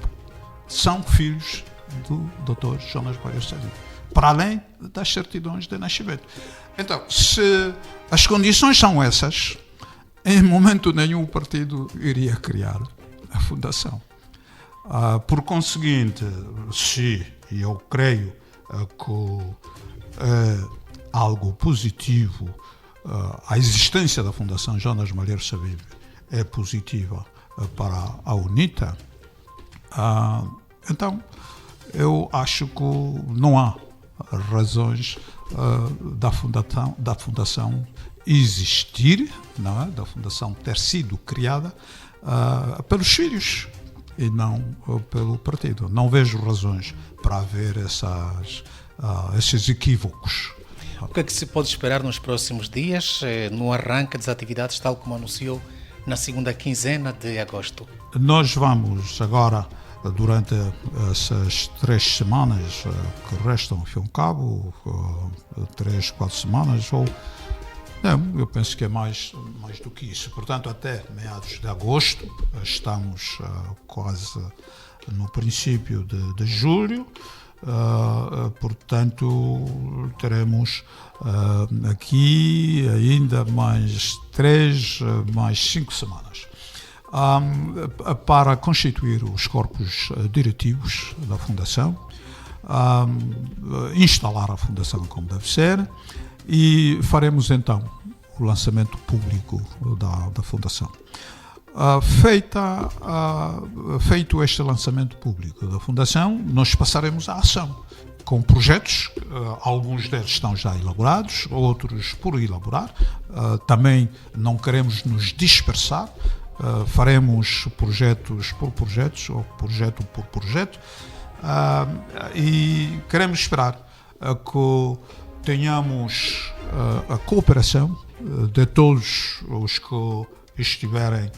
são filhos do Dr. Jonas Malheiro Savimbi, para além das certidões de nascimento. Então, se as condições são essas, em momento nenhum o partido iria criar a fundação. Por conseguinte, se eu creio que é algo positivo, a existência da Fundação Jonas Malheiro Savimbi é positiva para a UNITA, então eu acho que não há razões da fundação existir, não é? Da fundação ter sido criada pelos filhos e não pelo partido. Não vejo razões para haver esses equívocos. O que é que se pode esperar nos próximos dias, no arranque das atividades, tal como anunciou na segunda quinzena de agosto? Nós vamos agora, durante essas 3 semanas que restam, ao fim e ao cabo, 3, 4 semanas, ou não, eu penso que é mais do que isso. Portanto, até meados de agosto, estamos quase no princípio de julho, portanto, teremos aqui ainda mais 3, mais 5 semanas. Para constituir os corpos diretivos da Fundação, instalar a Fundação como deve ser, e faremos então o lançamento público da Fundação. Feito este lançamento público da Fundação, nós passaremos à ação com projetos, alguns deles estão já elaborados, outros por elaborar. Também não queremos nos dispersar, faremos projetos por projetos, ou projeto por projeto, e queremos esperar que tenhamos a cooperação de todos os que estiverem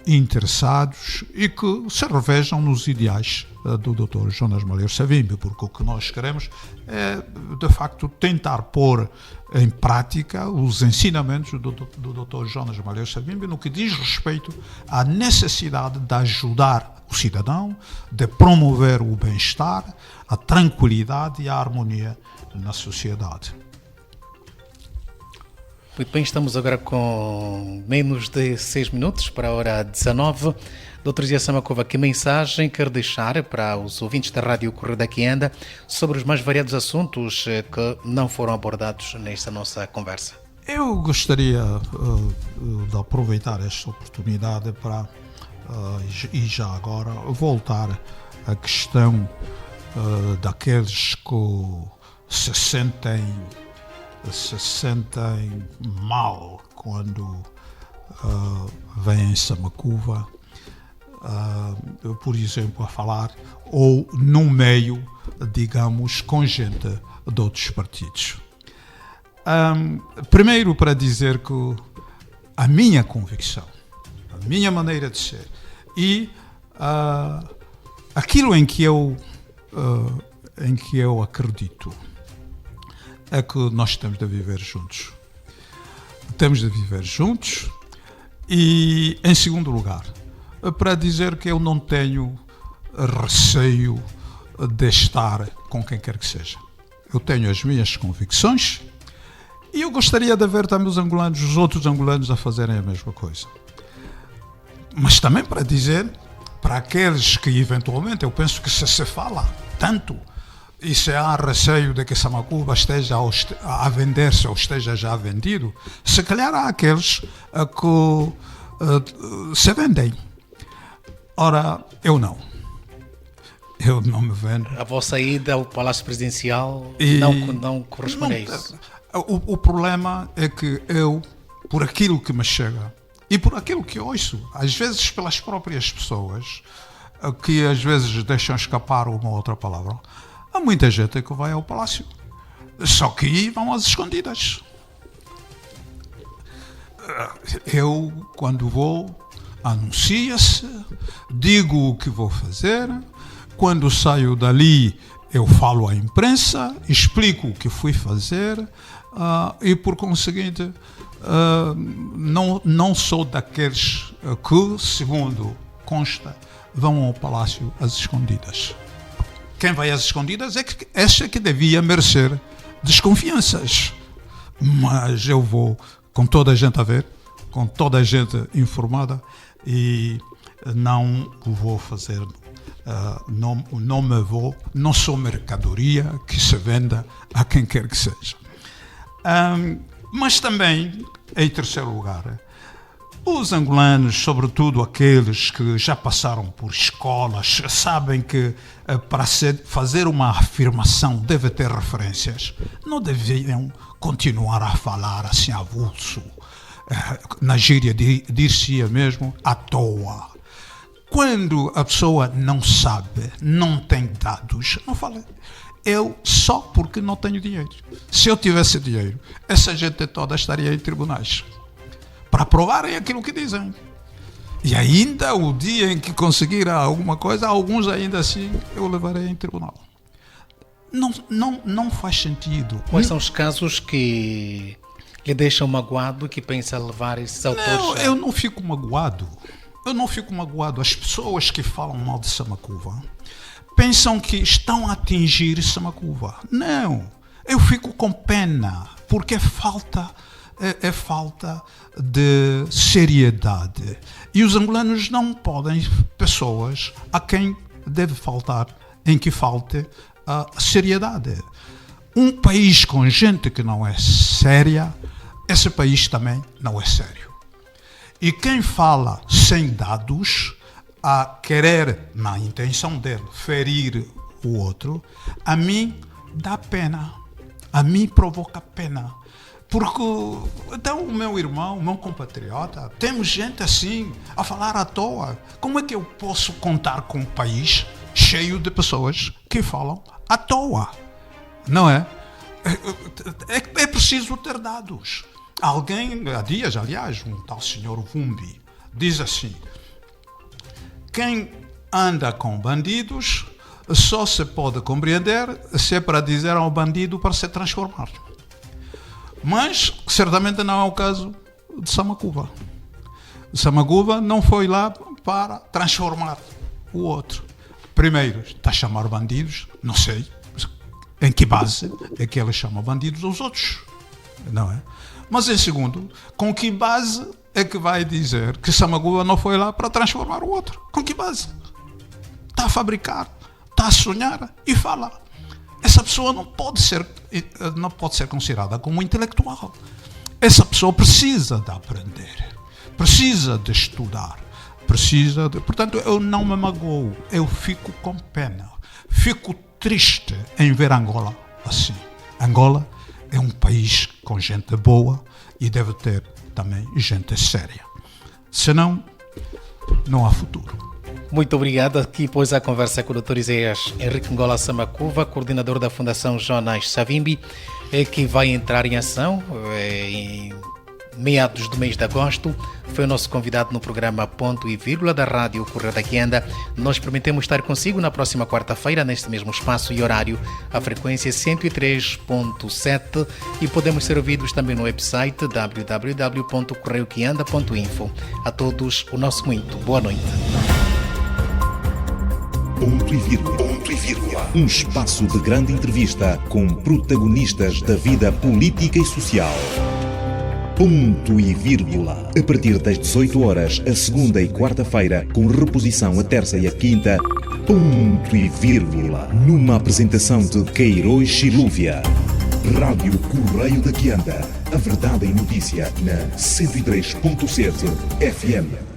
interessados e que se revejam nos ideais do Dr. Jonas Malheiro Savimbi, porque o que nós queremos é, de facto, tentar pôr em prática os ensinamentos do Dr. Jonas Malheiro Savimbi no que diz respeito à necessidade de ajudar o cidadão, de promover o bem-estar, a tranquilidade e a harmonia na sociedade. Muito bem, estamos agora com menos de 6 minutos para a hora 19. Dr. Zé Samakova, que mensagem quer deixar para os ouvintes da Rádio Correio da Quianda sobre os mais variados assuntos que não foram abordados nesta nossa conversa? Eu gostaria de aproveitar esta oportunidade para, e já agora, voltar à questão daqueles que se sentem mal quando vêm em Samacuva, por exemplo, a falar, ou no meio, digamos, com gente de outros partidos. Primeiro, para dizer que a minha convicção, a minha maneira de ser e aquilo em que eu acredito, é que nós temos de viver juntos. Temos de viver juntos e, em segundo lugar, para dizer que eu não tenho receio de estar com quem quer que seja. Eu tenho as minhas convicções e eu gostaria de ver também os outros angolanos a fazerem a mesma coisa. Mas também para dizer, para aqueles que eventualmente, eu penso que se fala tanto, e se há receio de que Samacuva esteja a vender-se ou esteja já vendido, se calhar há aqueles que se vendem. Ora, eu não me vendo. A vossa ida ao Palácio Presidencial não corresponde a isso? O problema é que eu, por aquilo que me chega e por aquilo que ouço, às vezes pelas próprias pessoas, que às vezes deixam escapar uma ou outra palavra, há muita gente que vai ao Palácio, só que vão às escondidas. Eu, quando vou, anuncia-se, digo o que vou fazer, quando saio dali eu falo à imprensa, explico o que fui fazer e, por conseguinte, não sou daqueles que, segundo consta, vão ao palácio às escondidas. Quem vai às escondidas é que acha que devia merecer desconfianças. Mas eu vou com toda a gente a ver, com toda a gente informada, e não vou fazer, não sou mercadoria que se venda a quem quer que seja. Mas também, em terceiro lugar, os angolanos, sobretudo aqueles que já passaram por escolas, sabem que para fazer uma afirmação deve ter referências. Não deviam continuar a falar assim avulso. Na gíria dir-se-ia mesmo à toa. Quando a pessoa não sabe, não tem dados, não fala. Eu só porque não tenho dinheiro. Se eu tivesse dinheiro, essa gente toda estaria em tribunais para provarem aquilo que dizem. E ainda o dia em que conseguir alguma coisa, alguns ainda assim eu levarei em tribunal. Não faz sentido. Quais são os casos que lhe deixam magoado e que pensa levar esses autores? Não, eu não fico magoado. As pessoas que falam mal de Samakuva pensam que estão a atingir Samakuva. Não, eu fico com pena, porque é falta de seriedade. E os angolanos não podem, pessoas a quem deve faltar, em que falte a seriedade. Um país com gente que não é séria, esse país também não é sério. E quem fala sem dados, a querer, na intenção dele, ferir o outro, a mim dá pena, a mim provoca pena. Porque, então, o meu irmão, o meu compatriota, temos gente assim, a falar à toa. Como é que eu posso contar com um país cheio de pessoas que falam à toa? Não é? É preciso ter dados. Alguém, há dias, aliás, um tal senhor Vumbi, diz assim: quem anda com bandidos só se pode compreender se é para dizer ao bandido para se transformar. Mas certamente não é o caso de Samakuva. Samakuva não foi lá para transformar o outro. Primeiro, está a chamar bandidos, não sei em que base é que ele chama bandidos aos outros, não é? Mas em segundo, com que base é que vai dizer que Samakuva não foi lá para transformar o outro? Com que base? Está a fabricar, está a sonhar e fala. Essa pessoa não pode ser considerada como intelectual. Essa pessoa precisa de aprender, precisa de estudar, Portanto, eu não me magoo, eu fico com pena, fico triste em ver Angola assim. Angola é um país com gente boa e deve ter também gente séria. Senão, não há futuro. Muito obrigado. Aqui, pois, a conversa com o Dr. Isaías Henrique Ngola Samakuva, coordenador da Fundação Jonas Savimbi, que vai entrar em ação em meados do mês de agosto. Foi o nosso convidado no programa Ponto e Vírgula da Rádio Correio da Quianda. Nós prometemos estar consigo na próxima quarta-feira, neste mesmo espaço e horário, a frequência 103.7, e podemos ser ouvidos também no website www.correioquianda.info. A todos, o nosso muito boa noite. Ponto e vírgula. Um espaço de grande entrevista com protagonistas da vida política e social. Ponto e vírgula. A partir das 18 horas, a segunda e quarta-feira, com reposição a terça e a quinta. Ponto e vírgula. Numa apresentação de Queiroz Chilúvia. Rádio Correio da Quianda. A verdade em notícia na 103.7 FM.